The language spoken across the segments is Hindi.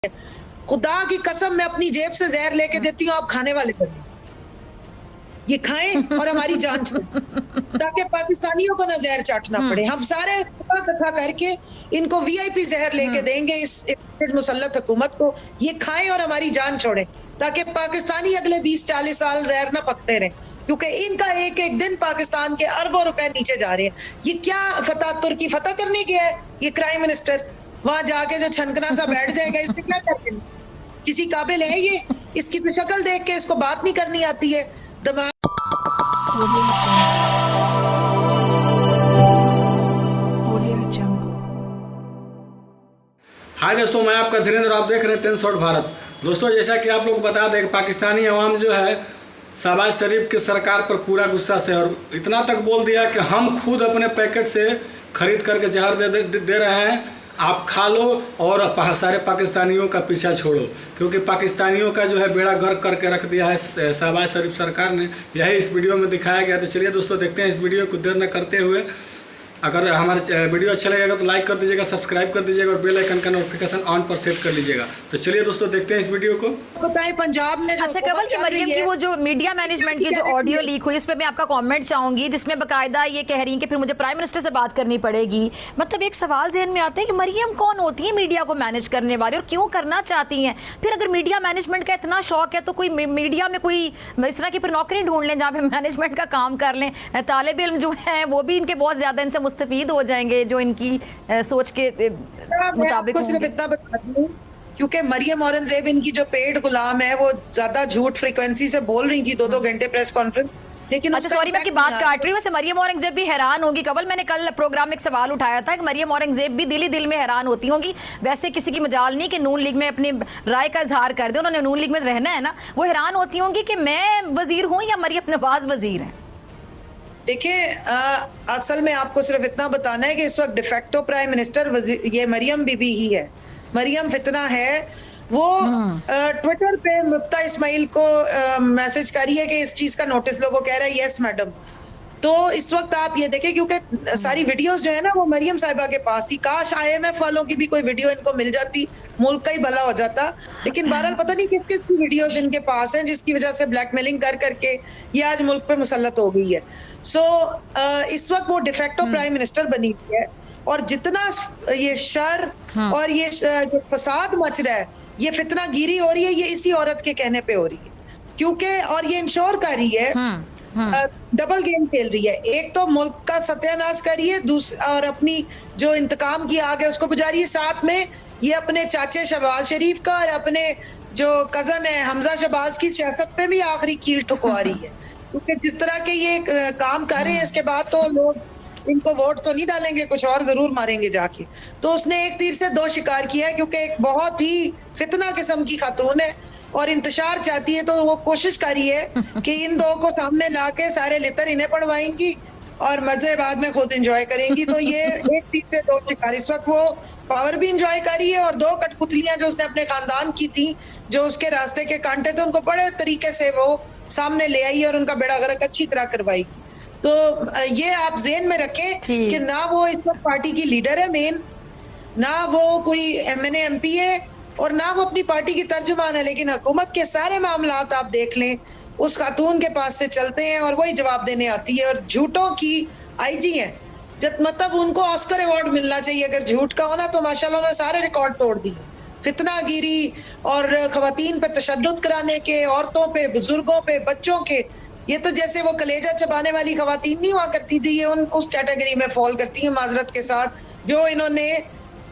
खुदा की कसम मैं अपनी जेब से जहर लेके देती हूँ, आप खाने वाले बने, ये खाएं और हमारी जान छोड़ें ताकि पाकिस्तानियों को ना जहर चाटना पड़े। हम सारे इकट्ठा करके इनको वीआईपी जहर लेके देंगे इस मुसल्लत हुकूमत को, ये खाएं और हमारी जान छोड़ें ताकि पाकिस्तानी अगले 20-40 साल जहर ना पकते रहें, क्योंकि इनका एक एक दिन पाकिस्तान के अरबों रुपए नीचे जा रहे हैं। ये क्या तुर्की फतह करने गया है ये क्राइम मिनिस्टर, वहां जाके जो छनकना सा बैठ जाएगा, इससे क्या करते हैं? किसी काबिल है ये? इसकी तो शक्ल देख के इसको बात नहीं करनी आती है। दिमाग हाय दोस्तों, मैं आपका धीरेन्द्र, आप देख रहे हैं 10 शॉट भारत। दोस्तों, जैसा कि आप लोग बता दें, पाकिस्तानी अवाम जो है शहबाज शरीफ की सरकार पर पूरा गुस्सा से, और इतना तक बोल दिया कि हम खुद अपने पैकेट से खरीद करके जहर दे रहे हैं, आप खा लो और सारे पाकिस्तानियों का पीछा छोड़ो, क्योंकि पाकिस्तानियों का जो है बेड़ा गर्क करके रख दिया है शहबाज शरीफ सरकार ने। यही इस वीडियो में दिखाया गया। तो चलिए दोस्तों, देखते हैं इस वीडियो को देर न करते हुए। अगर हमारे वीडियो अच्छा लगेगा तो लाइक कर दीजिएगा, सब्सक्राइब कर दीजिएगा और बेल आइकन का नोटिफिकेशन ऑन पर सेट कर लीजिएगा। तो चलिए दोस्तों, देखते हैं इस वीडियो को। बताएं पंजाब में जो अच्छा कवल की मरियम की वो जो मीडिया मैनेजमेंट की जो ऑडियो लीक हुई, इस पे मैं आपका कमेंट चाहूंगी, जिसमें बकायदा ये कह रही हैं कि फिर मुझे प्राइम मिनिस्टर से बात करनी पड़ेगी। मतलब एक सवाल ज़हन में आता है कि मरियम कौन होती है मीडिया को मैनेज करने वाली, और क्यों करना चाहती हैं? फिर अगर मीडिया मैनेजमेंट का इतना शौक है तो कोई मीडिया में कोई इस तरह की फिर नौकरी ढूंढ लें जहाँ पे मैनेजमेंट का काम कर लें। तालिब इल्म जो हैं वो भी इनके बहुत ज़्यादा इनसे मुस्तफीद हो जाएंगे जो इनकी सोच के मुताबिक। सिर्फ इतना बता दूं, क्योंकि मरियम औरंगजेब इनकी जो पेड गुलाम है, वो ज्यादा झूठ फ्रीक्वेंसी से बोल रही थी 2-2 घंटे प्रेस कॉन्फ्रेंस। लेकिन अच्छा सॉरी, मैं आपकी बात काट रही हूँ। वैसे मरियम औरंगजेब भी हैरान होगी कवल, मैंने कल प्रोग्राम में एक सवाल उठाया था कि मरियम औरंगजेब भी दिल में हैरान होती होंगी। वैसे किसी की मजाल नहीं कि नून लीग में अपनी राय का इजहार कर दे, उन्होंने नून लीग में रहना है ना। वो हैरान होती होंगी कि मैं वजीर हूँ या मरियम नवाज वजीर है। देखिए, असल में आपको सिर्फ इतना बताना है कि इस वक्त डिफेक्टो प्राइम मिनिस्टर ये मरियम बीबी ही है। मरियम फितना है। वो ट्विटर पे मुफ्ता इस्माइल को मैसेज करी है कि इस चीज का नोटिस लो। वो कह रहा है यस मैडम। तो इस वक्त आप ये देखें, क्योंकि सारी वीडियोस जो है ना वो मरियम साहिबा के पास थी। काश IMF वालों की भी कोई वीडियो इनको मिल जाती, मुल्क का ही भला हो जाता। लेकिन बहरहाल पता नहीं किस किस की वीडियोस इनके पास हैं, जिसकी वजह से ब्लैकमेलिंग कर करके ये आज मुल्क पे मुसल्लत हो गई है। सो इस वक्त वो डिफेक्टो प्राइम मिनिस्टर बनी हुई है, और जितना ये शर और ये जो फसाद मच रहा है, ये फितना गिरी हो रही है, ये इसी औरत के कहने पे हो रही है। क्योंकि और ये इंश्योर कर रही है, डबल गेम खेल रही है। एक तो मुल्क का सत्यानाश कर रही है, दूसरा और अपनी जो इंतकाम की आग है उसको बुझा रही है। साथ में ये अपने चाचे शहबाज शरीफ का और अपने जो कजन है हमजा शहबाज की सियासत पे भी आखिरी कील ठुकवा रही है। क्योंकि जिस तरह के ये काम कर रहे हैं, इसके बाद तो लोग इनको वोट तो नहीं डालेंगे, कुछ और जरूर मारेंगे जाके। तो उसने एक तीर से 2 शिकार किया है, क्योंकि एक बहुत ही फितना किस्म की खातून है और इंतशार चाहती है। तो वो कोशिश करी है कि इन 2 को सामने लाके सारे लितर इन्हें पढ़वाएंगी और मजे बाद में खुद एंजॉय करेंगी। तो ये एक तीर से 2 शिकार। इस वक्त वो पावर भी एंजॉय करी है, और 2 कठपुतलियां जो उसने अपने खानदान की थी, जो उसके रास्ते के कांटे थे, उनको बड़े तरीके से वो सामने ले आई और उनका बेड़ा गर्क अच्छी तरह करवाई। तो ये आप ज़हन में रखें कि ना वो इस वक्त पार्टी की लीडर है मेन, ना वो कोई MNA MP है, और ना वो अपनी पार्टी की तर्जुमान है। लेकिन हुकूमत के सारे मामलात आप देख लें, उस खातून के पास से चलते हैं और वही जवाब देने आती है। और झूठों की IG है, जब मतलब उनको ऑस्कर अवार्ड मिलना चाहिए अगर झूठ का होना। तो माशाल्लाह उन्होंने सारे रिकॉर्ड तोड़ दिए, फितनागिरी और खवातीन पे तशद्दुद कराने के, औरतों पे, बुजुर्गों पे, बच्चों के। ये तो जैसे वो कलेजा चबाने वाली खवातीन नहीं हुआ करती थी, ये उस कैटेगरी में फॉल करती है माजरत के साथ, जो इन्होंने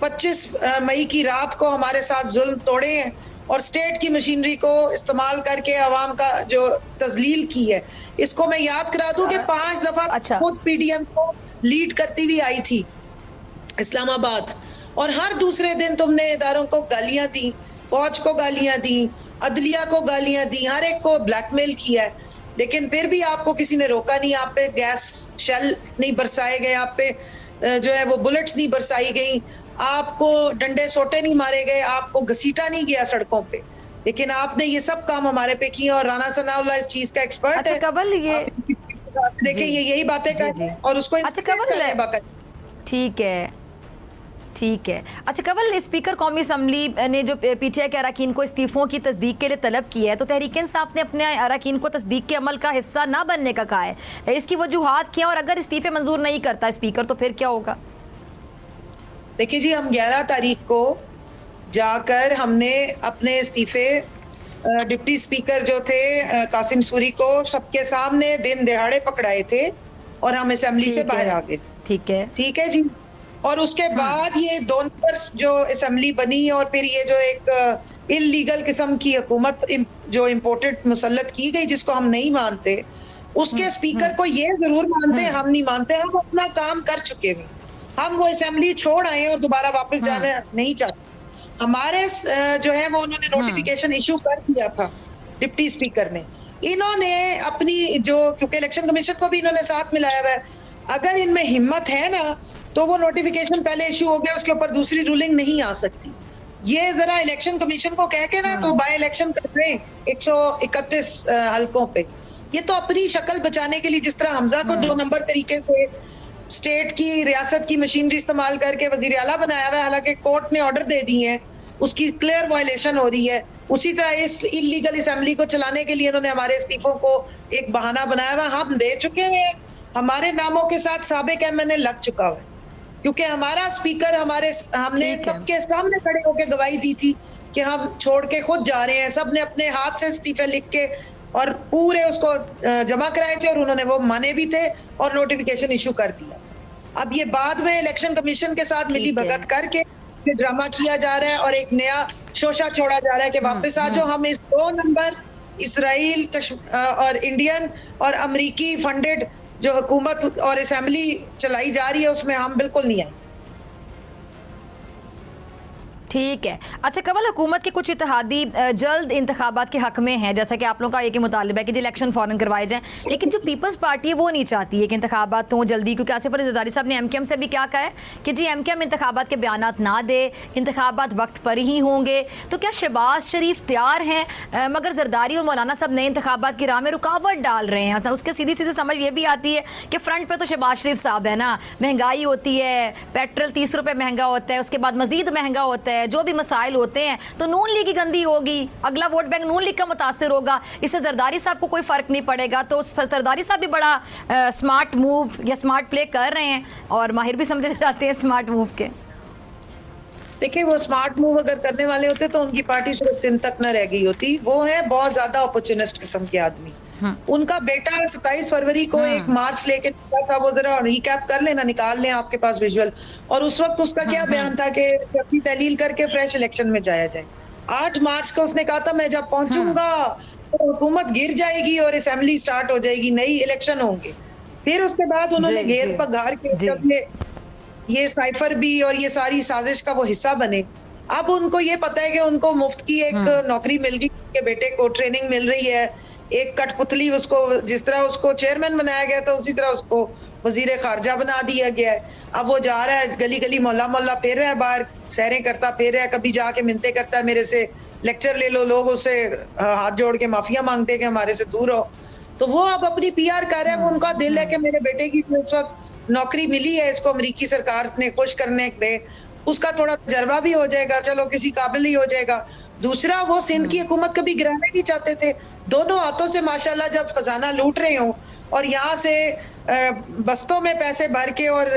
25 मई की रात को हमारे साथ जुल्म तोड़े हैं और स्टेट की मशीनरी को इस्तेमाल करके अवाम का जो तजलील की है। इसको मैं याद करा दूं कि 5 दफा खुद PDM को लीड करती हुई आई थी इस्लामाबाद, और हर दूसरे दिन तुमने इदारों को गालियां दी, फौज को गालियां दी, अदलिया को गालियां दी, हर एक को ब्लैकमेल किया है। लेकिन फिर भी आपको किसी ने रोका नहीं, आप पे गैस शेल नहीं बरसाए गए, आप पे जो है वो बुलेट्स नहीं बरसाई गई, आपको डंडे सोटे नहीं मारे गए, आपको घसीटा नहीं गया सड़कों पे। लेकिन आपने ये सब काम हमारे पे किए, और राना सनाउल्लाह इस चीज का एक्सपर्ट है। कवल ये देखिए ये यही बातें करते हैं और उसको ठीक है। ठीक है। अच्छा कंवल, स्पीकर कौमी असम्बली ने जो पीटीआई के अरकान को इस्तीफ़ों की तस्दीक के लिए तलब की है, तो तहरीक इंसाफ ने अपने अरकान को तस्दीक के अमल का हिस्सा ना बनने का कहा है। इसकी वजूहात क्या, और अगर इस्तीफ़े मंजूर नहीं करता स्पीकर तो फिर क्या होगा? देखिए जी, हम 11 तारीख को जाकर हमने अपने इस्तीफे डिप्टी स्पीकर जो थे कासिम सूरी को सबके सामने दिन दिहाड़े पकड़ाए थे और हम असेंबली से बाहर आ गए थे। ठीक है जी। और उसके बाद ये 2 नंबर जो असेंबली बनी और फिर ये जो एक इलीगल किस्म की हुकूमत जो इम्पोर्टेड मुसल्लत की गई, जिसको हम नहीं मानते, उसके स्पीकर को ये जरूर मानते हैं, हम नहीं मानते। हम अपना काम कर चुके हैं, हम वो असेंबली छोड़ आए और दोबारा वापस जाना नहीं चाहते। हमारे जो है वो उन्होंने नोटिफिकेशन इशू कर दिया था डिप्टी स्पीकर ने। इन्होंने अपनी जो, क्योंकि इलेक्शन कमीशन को भी इन्होंने साथ मिलाया हुआ है, अगर इनमें हिम्मत है ना तो वो नोटिफिकेशन पहले इशू हो गया, उसके ऊपर दूसरी रूलिंग नहीं आ सकती। ये जरा इलेक्शन कमीशन को कह के ना तो बाय इलेक्शन कर रहे 131 हलकों पे। ये तो अपनी शक्ल बचाने के लिए, जिस तरह हमजा को 2 नंबर तरीके से स्टेट की रियासत की मशीनरी इस्तेमाल करके वजीर आला बनाया हुआ है, हालांकि कोर्ट ने ऑर्डर दे दिए हैं, उसकी क्लियर वायलेशन हो रही है। उसी तरह इस इलीगल असेंबली को चलाने के लिए इन्होंने हमारे इस्तीफों को एक बहाना बनाया हुआ। हम दे चुके हैं, हमारे नामों के साथ साबिक एमएनए लग चुका है, क्योंकि हमारा स्पीकर हमने सबके सामने खड़े होकर गवाही दी थी कि हम छोड़ के खुद जा रहे हैं। सब ने अपने हाथ से इस्तीफे लिख के और पूरे उसको जमा कराए थे और उन्होंने वो माने भी थे और नोटिफिकेशन इशू कर दिया। अब ये बाद में इलेक्शन कमीशन के साथ मिली भगत करके ड्रामा किया जा रहा है और एक नया शोशा छोड़ा जा रहा है कि वापस आ जाओ। हम इस 2 नंबर इसराइल और इंडियन और अमेरिकी फंडेड जो हुकूमत और असेंबली चलाई जा रही है उसमें हम बिल्कुल नहीं आए। ठीक है। अच्छा कंवल, हुकूमत के कुछ इत्तेहादी जल्द इंतखाबात के हक में हैं, जैसा कि आप लोगों का एक ही मुतालिबा है कि इलेक्शन फ़ौरन करवाए जाएं, लेकिन जो पीपल्स पार्टी है वो नहीं चाहती है कि इंतखाबात तो जल्दी, क्योंकि आसिफ अली ज़रदारी साहब ने एमकेएम से भी क्या कहा है कि जी एमकेएम इंतखाबात के बयानात ना दे, इंतखाबात वक्त पर ही होंगे। तो क्या शहबाज शरीफ तैयार हैं, मगर ज़रदारी और मौलाना साहब नए इंतखाबात की राह में रुकावट डाल रहे हैं? तो उसके सीधी सीधी समझ ये भी आती है कि फ्रंट पर तो शहबाज शरीफ साहब है ना, महंगाई होती है, पेट्रोल 30 रुपये महंगा होता है, उसके बाद मजीद महंगा होता है, जो भी मसाइल होते हैं, तो नून लीग की गंदी होगी, अगला वोट बैंक नून लीग का मुतासिर होगा, इससे जरदारी साहब को कोई फर्क नहीं पड़ेगा। तो जरदारी साहब भी बड़ा स्मार्ट मूव या स्मार्ट प्ले कर रहे हैं और माहिर भी समझे जाते हैं स्मार्ट मूव के। देखिए, वो स्मार्ट मूव अगर करने वाले होते तो उनकी पार्टी सिर्फ सिंध तक न रह गई होती। वो है बहुत ज्यादा अपॉर्चुनिस्ट किस्म के आदमी। उनका बेटा 27 फरवरी को एक मार्च लेके निकला था, वो जरा रिकैप कर लेना, निकाल लें आपके पास विजुअल। और उस वक्त उसका क्या बयान था कि सख्ती तहलील करके फ्रेश इलेक्शन में जाया जाए। 8 मार्च को उसने कहा था मैं जब पहुंचूंगा तो हुकूमत गिर जाएगी और असेंबली स्टार्ट हो जाएगी, नई इलेक्शन होंगे। फिर उसके बाद उन्होंने घेर पघार के जब ये साइफर भी और ये सारी साजिश का वो हिस्सा बने। अब उनको ये पता है कि उनको मुफ्त की एक नौकरी मिल गई, के बेटे को ट्रेनिंग मिल रही है, एक कठपुतली उसको, जिस तरह उसको चेयरमैन बनाया गया था उसी तरह उसको वजीर खारजा बना दिया गया है। अब वो जा रहा है गली गली मोहल्ला मोहल्ला फिर रहा है, बाहर सैरें करता फिर रहा है, कभी जाके मिन्नतें करता है मेरे से लेक्चर ले लो, लोग उससे हाथ जोड़ के माफिया मांगते हैं कि हमारे से दूर हो। तो वो अब अपनी PR कर रहे हैं। वो उनका दिल है कि मेरे बेटे की इस वक्त नौकरी मिली है, इसको अमेरिकी सरकार ने खुश करने में उसका थोड़ा तजर्बा भी हो जाएगा, चलो किसी काबिल ही हो जाएगा। दूसरा, वो सिंध की हुकूमत कभी गिराना नहीं चाहते थे। दोनों हाथों से माशाल्लाह जब खजाना लूट रहे हो और यहाँ से बस्तों में पैसे भर के और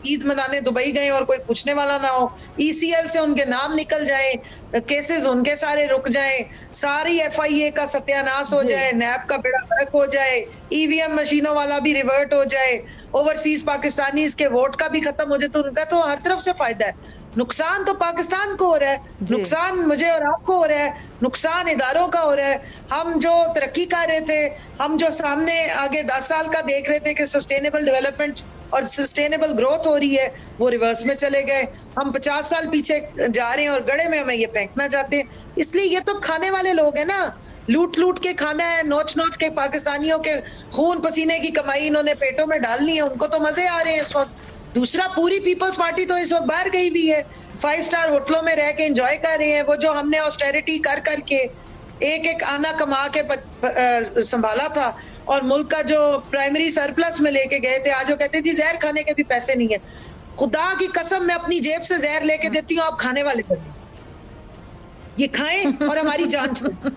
ईद मनाने दुबई गए और कोई पूछने वाला ना हो, ECL से उनके नाम निकल जाए, केसेस उनके सारे रुक जाएं, सारी FIA का सत्यानाश हो जाए, नैब का बेड़ा गर्क हो जाए, EVM मशीनों वाला भी रिवर्ट हो जाए, ओवरसीज पाकिस्तानी इसके वोट का भी खत्म हो जाए, तो उनका तो हर तरफ से फायदा है। नुकसान तो पाकिस्तान को हो रहा है, नुकसान मुझे और आपको हो रहा है, नुकसान इदारों का हो रहा है। हम जो तरक्की कर रहे थे, हम जो सामने आगे 10 साल का देख रहे थे कि सस्टेनेबल डेवलपमेंट और सस्टेनेबल ग्रोथ हो रही है, वो रिवर्स में चले गए। हम 50 साल पीछे जा रहे हैं और गड़े में हमें ये फेंकना चाहते हैं। इसलिए ये तो खाने वाले लोग हैं ना, लूट लूट के खाना है, नोच नोच के पाकिस्तानियों के खून पसीने की कमाई इन्होंने पेटों में डालनी है, उनको तो मजे आ रहे हैं इस वक्त। दूसरा, पूरी पीपल्स पार्टी तो इस वक्त बाहर गई भी है, 5 स्टार होटलों में रह के एंजॉय कर रहे हैं। वो जो हमने ऑस्टेरिटी कर करके एक एक आना कमा के संभाला था और मुल्क का जो प्राइमरी सरप्लस में लेके गए थे, आज वो कहते हैं जी जहर खाने के भी पैसे नहीं है। खुदा की कसम मैं अपनी जेब से जहर लेके देती हूँ, आप खाने वाले बने, ये खाएं और हमारी जान छोड़ें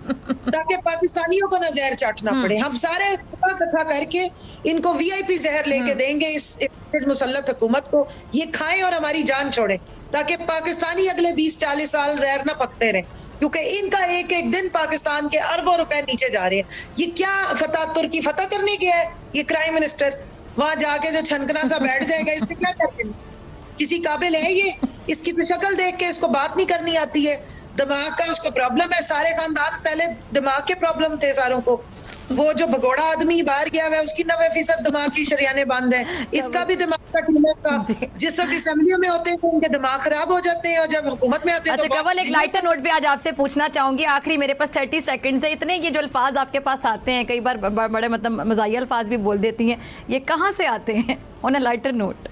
ताकि पाकिस्तानियों को ना जहर चाटना पड़े। हम सारे इकट्ठा करके इनको वीआईपी जहर लेके देंगे इस मुसल्लत हुकूमत को, ये खाएं और हमारी जान छोड़ें ताकि पाकिस्तानी अगले 20-40 साल जहर ना पकते रहे, क्योंकि इनका एक एक दिन पाकिस्तान के अरबों रुपए नीचे जा रहे हैं। ये क्या तुर्की फतह करने गया है ये प्राइम मिनिस्टर, वहां जाके जो छनकना सा बैठ जाएगा, इससे क्या करेंगे? किसी काबिल है ये? इसकी तो शक्ल देख के इसको बात नहीं करनी आती है, दिमाग का उसको प्रॉब्लम है। सारे खानदान पहले दिमाग के प्रॉब्लम थे सारों को, वो जो भगोड़ा आदमी बाहर गया है उसकी 90% दिमाग की शरियाने बंद है, इसका भी दिमाग का ट्यूमर था। जिस वक्त असेंबलियों में होते हैं तो उनके दिमाग खराब हो जाते हैं और जब हुकूमत में आते हैं। अच्छा कंवल, एक लाइटर नोट पे आज आपसे पूछना चाहूंगी, आखिरी मेरे पास 30 सेकंड है, इतने ये जो अल्फाज आपके पास आते हैं कई बार बड़े मतलब मज़ाहिया अल्फाज भी बोल देती हैं, ये कहाँ से आते हैं ऑन अ लाइटर नोट?